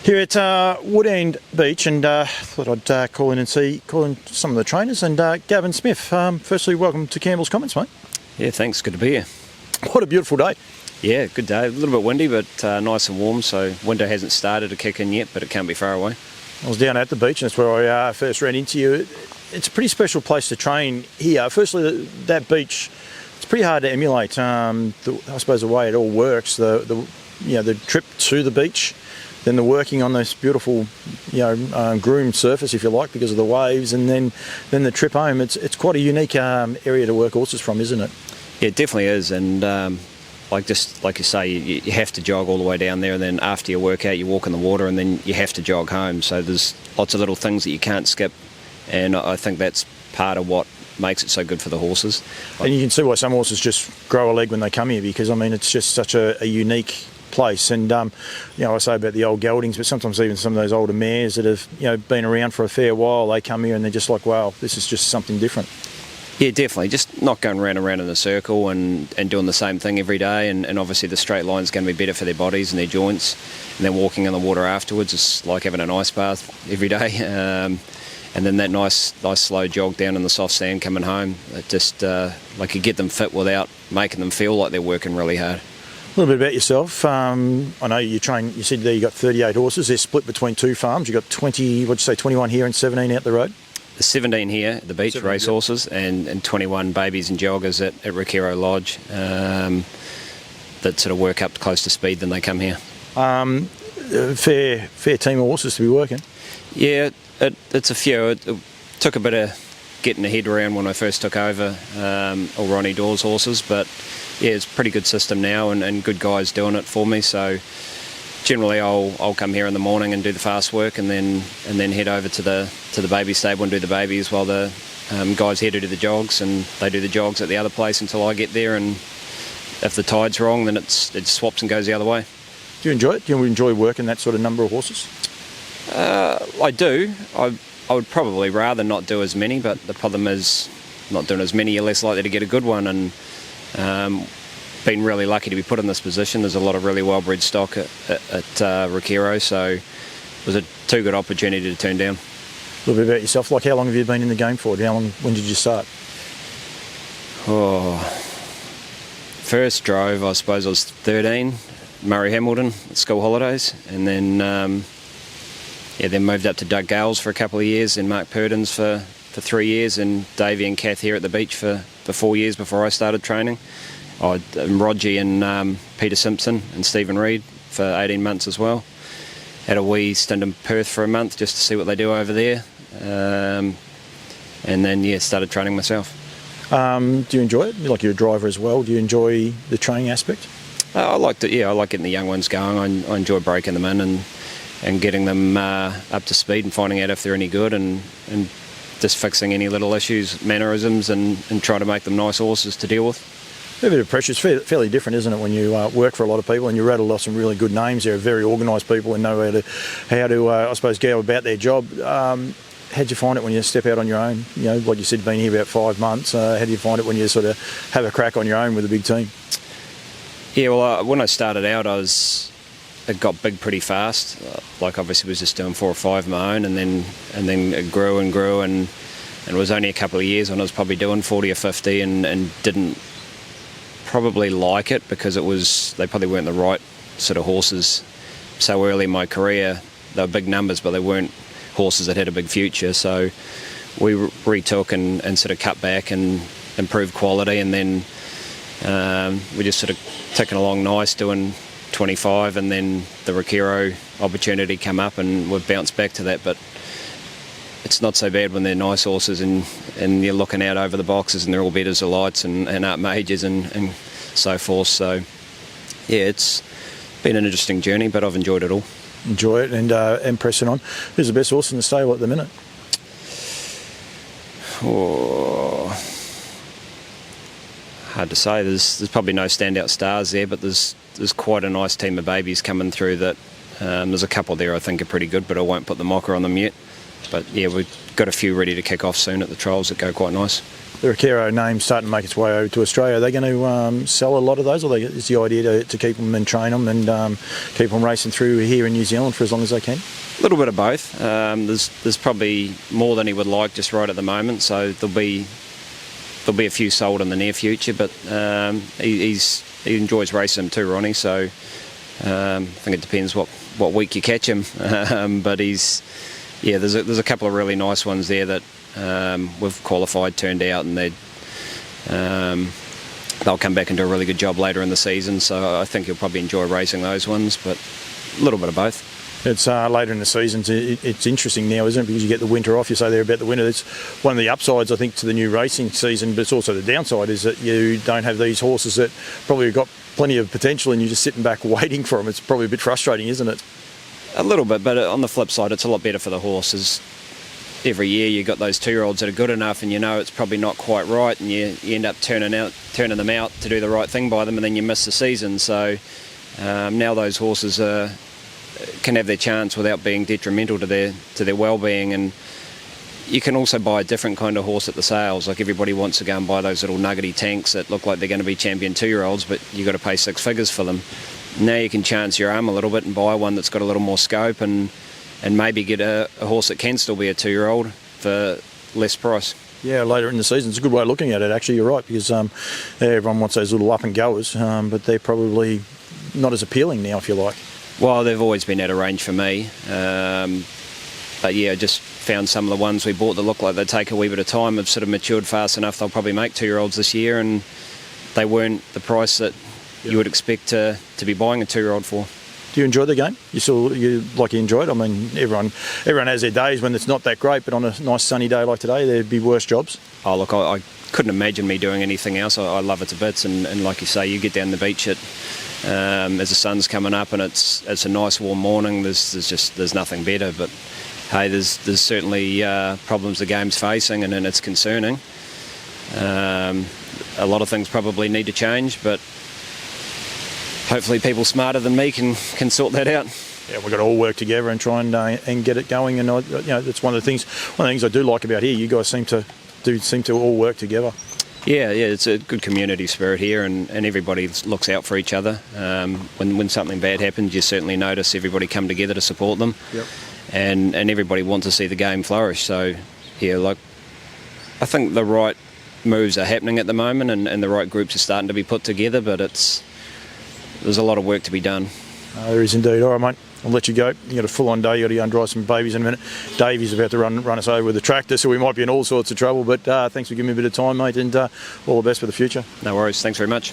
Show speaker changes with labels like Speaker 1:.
Speaker 1: Here at Wood End Beach, and thought I'd call in some of the trainers. And Gavin Smith, firstly, welcome to Campbell's Comments, mate.
Speaker 2: Yeah, thanks. Good to be here.
Speaker 1: What a beautiful day.
Speaker 2: Yeah, good day. A little bit windy, but nice and warm. So winter hasn't started to kick in yet, but it can't be far away.
Speaker 1: I was down at the beach, and that's where I first ran into you. It's a pretty special place to train here. Firstly, that beach, it's pretty hard to emulate. I suppose the way it all works, the trip to the beach, then the working on this beautiful, groomed surface, if you like, because of the waves, and then the trip home. It's quite a unique area to work horses from, isn't it?
Speaker 2: Yeah, it definitely is. And like you say, you have to jog all the way down there, and then after your workout, you walk in the water, and then you have to jog home. So there's lots of little things that you can't skip, and I think that's part of what makes it so good for the horses.
Speaker 1: And you can see why some horses just grow a leg when they come here, because it's just such a unique place. And I say about the old geldings, but sometimes even some of those older mares that have been around for a fair while, they come here and they're just like, wow, this is just something different.
Speaker 2: Yeah, definitely. Just not going round and round in a circle and doing the same thing every day. And obviously the straight line is going to be better for their bodies and their joints. And then walking in the water afterwards is like having an ice bath every day. And then that nice slow jog down in the soft sand coming home. It just like you get them fit without making them feel like they're working really hard.
Speaker 1: A little bit about yourself. I know you said there you got 38 horses. They're split between two farms. You've got 21 here and 17 out the road?
Speaker 2: 17 here at the beach, racehorses, and 21 babies and joggers at Rakiro Lodge that sort of work up close to speed then they come here.
Speaker 1: Fair team of horses to be working.
Speaker 2: Yeah, it's a few. It took a bit of getting the head around when I first took over all Ronnie Dawes horses, but yeah, it's a pretty good system now and good guys doing it for me. So generally I'll come here in the morning and do the fast work, and then head over to the baby stable and do the babies while the guys here to do the jogs, and they do the jogs at the other place until I get there. And if the tide's wrong, then it swaps and goes the other way.
Speaker 1: Do you enjoy it? Do you enjoy working that sort of number of horses?
Speaker 2: I do. I would probably rather not do as many, but the problem is not doing as many, you're less likely to get a good one. And been really lucky to be put in this position. There's a lot of really well-bred stock at Rakiro, so it was a too good opportunity to turn down.
Speaker 1: A little bit about yourself. Like, how long have you been in the game for? When did you start?
Speaker 2: First drove, I suppose I was 13, Murray Hamilton at school holidays, and then then moved up to Doug Gales for a couple of years, and Mark Purdens for 3 years, and Davey and Kath here at the beach for 4 years before I started training. Roger and Peter Simpson and Stephen Reid for 18 months as well. Had a wee stint in Perth for a month just to see what they do over there, and then started training myself.
Speaker 1: Do you enjoy it? Like, you're a driver as well. Do you enjoy the training aspect?
Speaker 2: I liked it. Yeah, I like getting the young ones going. I enjoy breaking them in and getting them up to speed and finding out if they're any good, and just fixing any little issues, mannerisms, and trying to make them nice horses to deal with.
Speaker 1: A bit of pressure. It's fairly different, isn't it, when you work for a lot of people, and you rattle off some really good names. They're very organised people and know how to I suppose, go about their job. How'd you find it when you step out on your own? Like you said, been here about 5 months. How do you find it when you sort of have a crack on your own with a big team?
Speaker 2: Yeah, well, when I started out, it got big pretty fast. Like, obviously was just doing 4 or 5 of my own, and then it grew, and it was only a couple of years when I was probably doing 40 or 50 and didn't probably like it, because they probably weren't the right sort of horses so early in my career. They were big numbers, but they weren't horses that had a big future. So we retook and sort of cut back and improved quality, and then we just sort of ticking along nice, doing 25, and then the Rakiro opportunity come up and we've bounced back to that. But it's not so bad when they're nice horses and you're looking out over the boxes and they're all betters of lights and up majors and so forth. So yeah, it's been an interesting journey, but I've enjoyed it all.
Speaker 1: Enjoy it and pressing on. Who's the best horse in the stable at the minute?
Speaker 2: Hard to say. There's probably no standout stars there, but there's quite a nice team of babies coming through that there's a couple there I think are pretty good, but I won't put the mocker on them yet. But yeah, we've got a few ready to kick off soon at the trials that go quite nice.
Speaker 1: the Recaro name starting to make its way over to Australia. Are they going to sell a lot of those, or is the idea to keep them and train them and keep them racing through here in New Zealand for as long as they can?
Speaker 2: A little bit of both. There's probably more than he would like just right at the moment, so there'll be a few sold in the near future, but he enjoys racing them too, Ronnie, so I think it depends what week you catch him. But there's a couple of really nice ones there that we've qualified, turned out, and they'll come back and do a really good job later in the season, so I think you'll probably enjoy racing those ones, but a little bit of both.
Speaker 1: It's later in the season. It's interesting now, isn't it? Because you get the winter off. You say there about the winter. It's one of the upsides, I think, to the new racing season, but it's also the downside is that you don't have these horses that probably have got plenty of potential and you're just sitting back waiting for them. It's probably a bit frustrating, isn't it?
Speaker 2: A little bit, but on the flip side, it's a lot better for the horses. Every year you've got those 2-year-olds that are good enough and you know it's probably not quite right, and you end up turning them out to do the right thing by them, and then you miss the season. So now those horses can have their chance without being detrimental to their well-being, and you can also buy a different kind of horse at the sales. Like, everybody wants to go and buy those little nuggety tanks that look like they're going to be champion 2-year-olds, but you've got to pay 6 figures for them. Now you can chance your arm a little bit and buy one that's got a little more scope, and maybe get a horse that can still be a 2-year-old for less price. Yeah, later in the season. It's a good way of looking at it, actually. You're right, because everyone wants those little up-and-goers, but they're probably not as appealing now, if you like. Well, they've always been out of range for me. But yeah, I just found some of the ones we bought that look like they take a wee bit of time have sort of matured fast enough. They'll probably make 2-year-olds this year, and they weren't the price that you would expect to be buying a 2-year-old for. Do you enjoy the game? You enjoy it? I mean, everyone has their days when it's not that great, but on a nice sunny day like today, there'd be worse jobs. Oh, look, I couldn't imagine me doing anything else. I love it to bits, and like you say, you get down the beach as the sun's coming up and it's a nice warm morning. There's nothing better. But hey, there's certainly problems the game's facing, and it's concerning. A lot of things probably need to change, but hopefully people smarter than me can sort that out. Yeah, we've got to all work together and try and get it going. And that's one of the things I do like about here. You guys seem to all work together. Yeah, it's a good community spirit here, and everybody looks out for each other. When something bad happens, you certainly notice everybody come together to support them. Yep. And everybody wants to see the game flourish. So yeah, I think the right moves are happening at the moment, and the right groups are starting to be put together, but there's a lot of work to be done. There is indeed. All right, mate, I'll let you go. You've got a full-on day. You've got to go and drive some babies in a minute. Davey's about to run us over with the tractor, so we might be in all sorts of trouble, but thanks for giving me a bit of time, mate, and all the best for the future. No worries. Thanks very much.